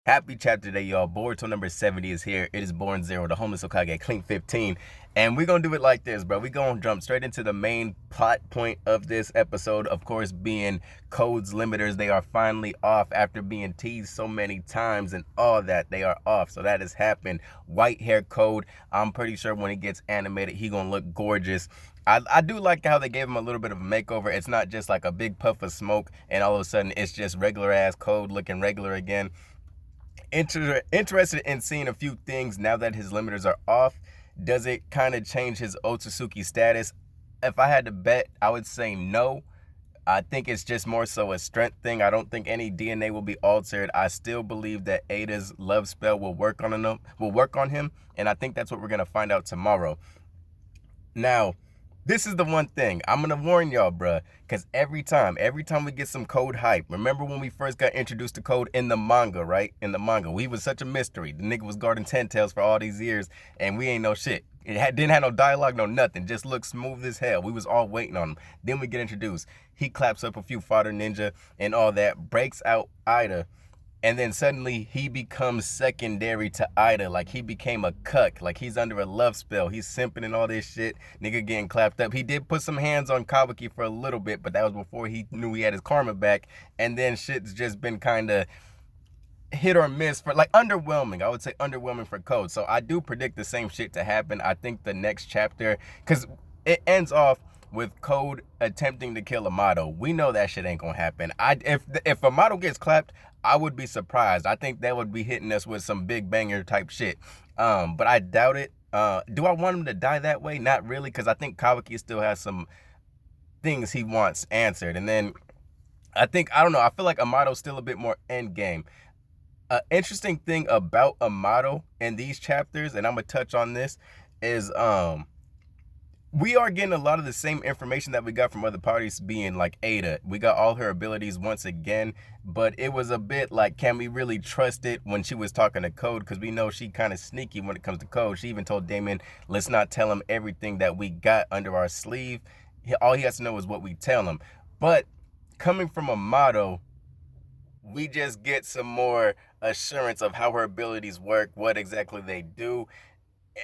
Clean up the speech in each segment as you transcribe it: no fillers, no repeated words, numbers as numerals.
Happy chapter day, y'all. Boruto number 70 is here. It is Born Zero, the homeless Hokage, Clean 15. And we're going to do it like this, bro. We're going to jump straight into the main plot point of this episode, of course, being Code's limiters. They are finally off after being teased so many times and all that. They are off. So that has happened. White hair Code. I'm pretty sure when he gets animated, he going to look gorgeous. I do like how they gave him a little bit of a makeover. It's not just like a big puff of smoke and all of a sudden it's just regular ass Code looking regular again. Interested in seeing a few things now that his limiters are off. Does it kind of change his Otsutsuki status? If I had to bet, I would say no. I think it's just more so a strength thing. I don't think any DNA will be altered. I still believe that Ada's love spell will work on him, and I think that's what we're gonna find out tomorrow. Now, this is the one thing I'm gonna warn y'all, bruh, because every time we get some Code hype, remember when we first got introduced to Code in the manga, right? In the manga, we was such a mystery. The nigga was guarding Ten Tails for all these years, and we ain't know shit. Didn't have no dialogue, no nothing. Just looked smooth as hell. We was all waiting on him. Then we get introduced. He claps up a few fodder ninja and all that, breaks out Ida. And then suddenly he becomes secondary to Ida. Like he became a cuck. Like he's under a love spell. He's simping and all this shit. Nigga getting clapped up. He did put some hands on Kawaki for a little bit, but that was before he knew he had his karma back. And then shit's just been kind of hit or miss for like underwhelming. I would say underwhelming for Code. So I do predict the same shit to happen. I think the next chapter, because it ends off with Code attempting to kill Amado. We know that shit ain't gonna happen. If Amado gets clapped, I would be surprised. I think that would be hitting us with some big banger type shit. But I doubt it. Do I want him to die that way? Not really, because I think Kawaki still has some things he wants answered. And then I don't know, I feel like Amado's still a bit more end game. Interesting thing about Amado in these chapters, and I'm gonna touch on this, is we are getting a lot of the same information that we got from other parties, being like Ada. We got all her abilities once again, but it was a bit like, can we really trust it when she was talking to Code? Because we know she kind of sneaky when it comes to Code. She even told Damon, let's not tell him everything that we got under our sleeve. All he has to know is what we tell him. But coming from Amado, we just get some more assurance of how her abilities work, what exactly they do.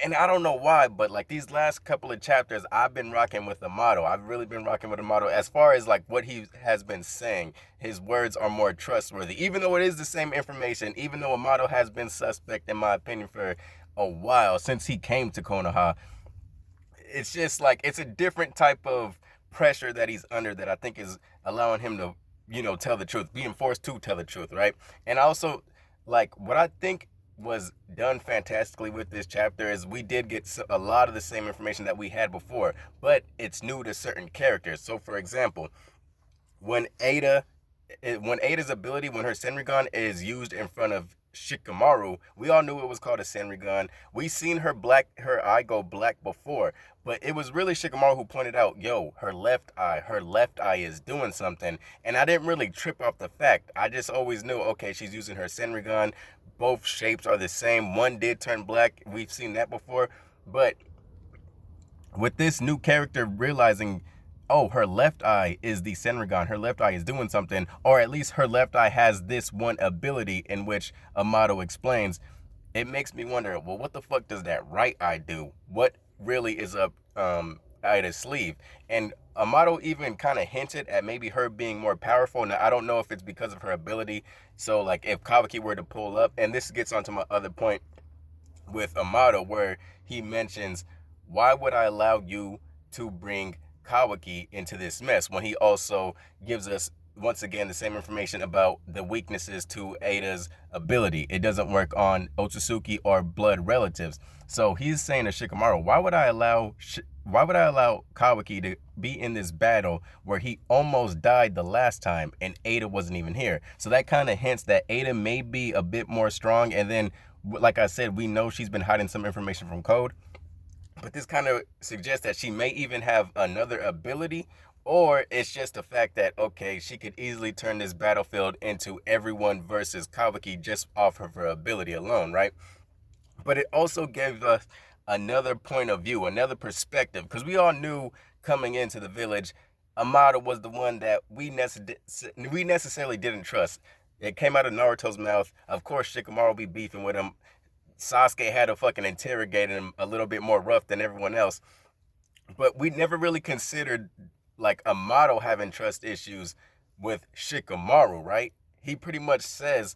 And I don't know why, but like these last couple of chapters, I've been rocking with Amado. I've really been rocking with Amado as far as like what he has been saying. His words are more trustworthy, even though it is the same information, even though Amado has been suspect, in my opinion, for a while since he came to Konoha. It's just like, it's a different type of pressure that he's under that I think is allowing him to, tell the truth, being forced to tell the truth, right? And also, like, what I think was done fantastically with this chapter is we did get a lot of the same information that we had before, but it's new to certain characters. So for example, when Ada's ability, when her Senrigan is used in front of Shikamaru, we all knew it was called a Senrigan. We seen her eye go black before, but it was really Shikamaru who pointed out, yo, her left eye is doing something. And I didn't really trip off the fact. I just always knew, okay, she's using her Senrigan. Both shapes are the same. One did turn black. We've seen that before. But with this new character realizing, oh, her left eye is the Senrigan, her left eye is doing something, or at least her left eye has this one ability in which Amado explains, it makes me wonder, well, what the fuck does that right eye do? What really is up Ida's sleeve? And Amado even kind of hinted at maybe her being more powerful. Now, I don't know if it's because of her ability. So, like, if Kawaki were to pull up, and this gets onto my other point with Amado, where he mentions, why would I allow you to bring Kawaki into this mess, when he also gives us once again the same information about the weaknesses to Ada's ability. It doesn't work on Otsutsuki or blood relatives. So he's saying to Shikamaru, why would I allow Kawaki to be in this battle where he almost died the last time and Ada wasn't even here? So that kind of hints that Ada may be a bit more strong. And then, like I said, we know she's been hiding some information from Code. But this kind of suggests that she may even have another ability, or it's just the fact that, okay, she could easily turn this battlefield into everyone versus Kawaki just off of her ability alone, right? But it also gave us another point of view, another perspective, because we all knew coming into the village, Amado was the one that we necessarily didn't trust. It came out of Naruto's mouth. Of course, Shikamaru be beefing with him. Sasuke had to fucking interrogate him a little bit more rough than everyone else. But we never really considered like Amado having trust issues with Shikamaru, right? He pretty much says,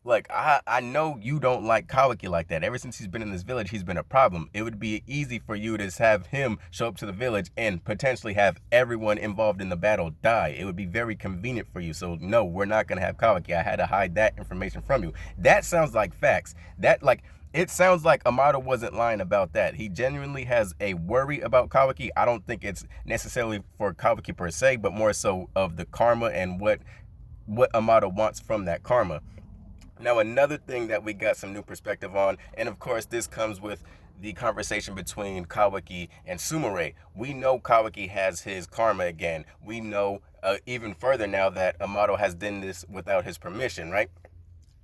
like, I know you don't like Kawaki like that. Ever since he's been in this village, he's been a problem. It would be easy for you to have him show up to the village and potentially have everyone involved in the battle die. It would be very convenient for you. So no, we're not gonna have Kawaki. I had to hide that information from you. That sounds like facts. That like it sounds like Amado wasn't lying about that. He genuinely has a worry about Kawaki. I don't think it's necessarily for Kawaki per se, but more so of the karma and what Amado wants from that karma. Now, another thing that we got some new perspective on, and of course, this comes with the conversation between Kawaki and Sumire. We know Kawaki has his karma again. We know even further now that Amado has done this without his permission, right?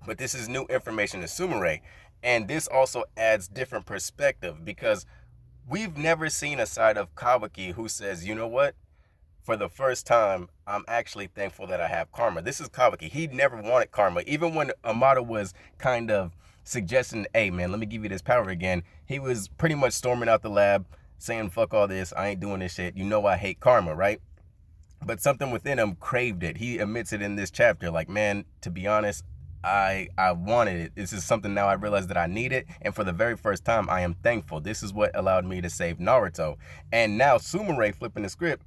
But this is new information to Sumire. And this also adds different perspective because we've never seen a side of Kawaki who says, you know what? For the first time, I'm actually thankful that I have karma. This is Kawaki. He never wanted karma. Even when Amado was kind of suggesting, hey man, let me give you this power again, he was pretty much storming out the lab, saying, fuck all this, I ain't doing this shit. You know I hate karma, right? But something within him craved it. He admits it in this chapter. Like, man, to be honest, I wanted it. This is something now I realize that I need it. And for the very first time, I am thankful. This is what allowed me to save Naruto. And now Sumire flipping the script.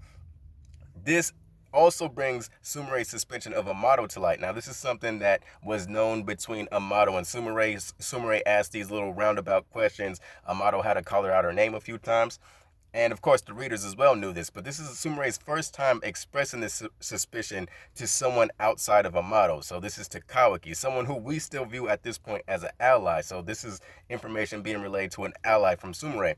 This also brings Sumire's suspension of Amado to light. Now, this is something that was known between Amado and Sumire. Sumire asked these little roundabout questions. Amado had to call her out her name a few times. And of course, the readers as well knew this, but this is Sumire's first time expressing this suspicion to someone outside of Amado. So this is to Kawaki, someone who we still view at this point as an ally. So this is information being relayed to an ally from Sumire,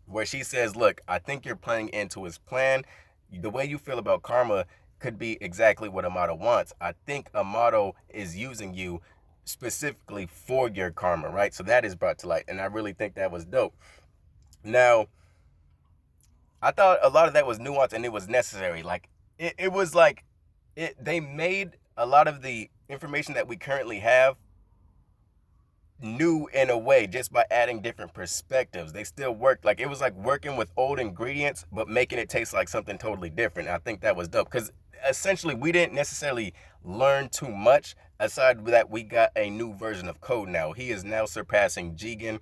where she says, look, I think you're playing into his plan. The way you feel about karma could be exactly what Amado wants. I think Amado is using you specifically for your karma, right? So that is brought to light, and I really think that was dope. Now, I thought a lot of that was nuanced and it was necessary. Like it was like they made a lot of the information that we currently have new in a way just by adding different perspectives. They still worked like it was like working with old ingredients but making it taste like something totally different. I think that was dope because essentially we didn't necessarily learn too much aside that we got a new version of code now. He is now surpassing Jigen.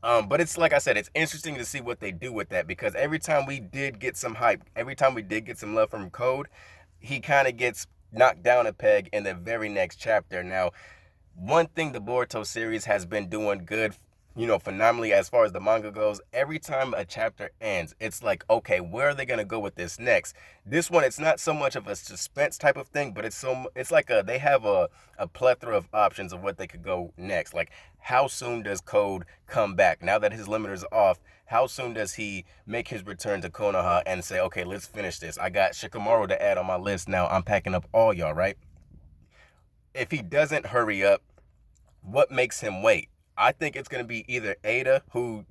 But it's like I said, it's interesting to see what they do with that because every time we did get some hype, every time we did get some love from Code, he kind of gets knocked down a peg in the very next chapter. Now, one thing the Boruto series has been doing good, phenomenally as far as the manga goes, every time a chapter ends, it's like, okay, where are they gonna go with this next? This one, it's not so much of a suspense type of thing, but it's like they have a plethora of options of what they could go next. Like, how soon does Code come back? Now that his limiter's off, how soon does he make his return to Konoha and say, okay, let's finish this? I got Shikamaru to add on my list now. I'm packing up all y'all, right? If he doesn't hurry up, what makes him wait? I think it's going to be either Ada, who,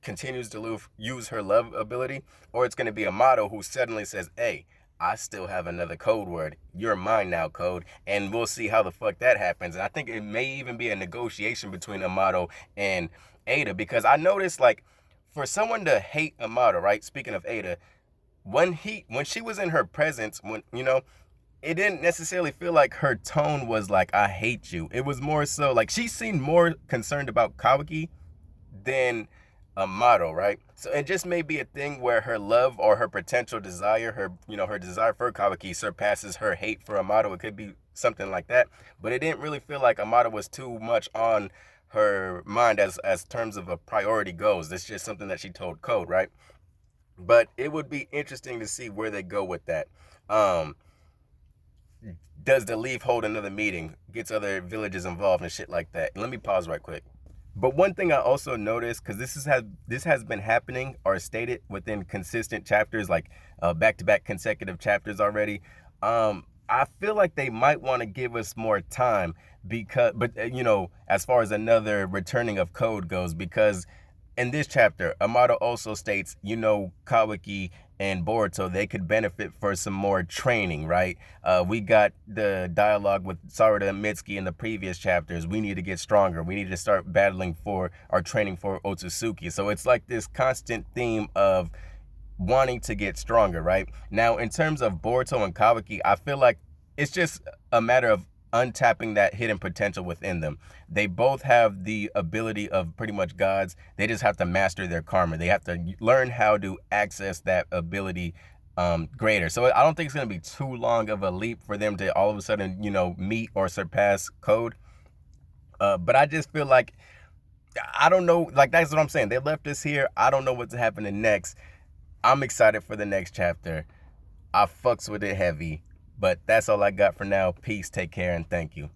continues to use her love ability, or it's going to be Amado, who suddenly says, hey, I still have another code word. You're mine now, Code. And we'll see how the fuck that happens. And I think it may even be a negotiation between Amado and Ada, because I noticed, like, for someone to hate Amado, right? Speaking of Ada, when she was in her presence, it didn't necessarily feel like her tone was like, I hate you. It was more so like she seemed more concerned about Kawaki than Amado, right? So it just may be a thing where her love or her potential desire, her desire for Kawaki surpasses her hate for Amado. It could be something like that. But it didn't really feel like Amado was too much on her mind as terms of a priority goes. It's just something that she told Code, right? But it would be interesting to see where they go with that. Does the Leaf hold another meeting, gets other villages involved and shit like that? Let me pause right quick. But one thing I also noticed, because this has been happening or stated within consistent chapters, like back-to-back consecutive chapters already, I feel like they might want to give us more time because, but as far as another returning of Code goes, because in this chapter, Amado also states, Kawaki and Boruto, they could benefit for some more training, right? We got the dialogue with Sarada and Mitsuki in the previous chapters. We need to get stronger. We need to start battling for our training for Otsutsuki. So it's like this constant theme of wanting to get stronger, right? Now, in terms of Boruto and Kawaki, I feel like it's just a matter of untapping that hidden potential within them. They both have the ability of pretty much gods. They just have to master their karma. They have to learn how to access that ability greater. So I don't think it's going to be too long of a leap for them to all of a sudden, meet or surpass Code. But I just feel like, I don't know, like that's what I'm saying. They left us here. I don't know what's happening next. I'm excited for the next chapter. I fucks with it heavy. But that's all I got for now. Peace, take care, and thank you.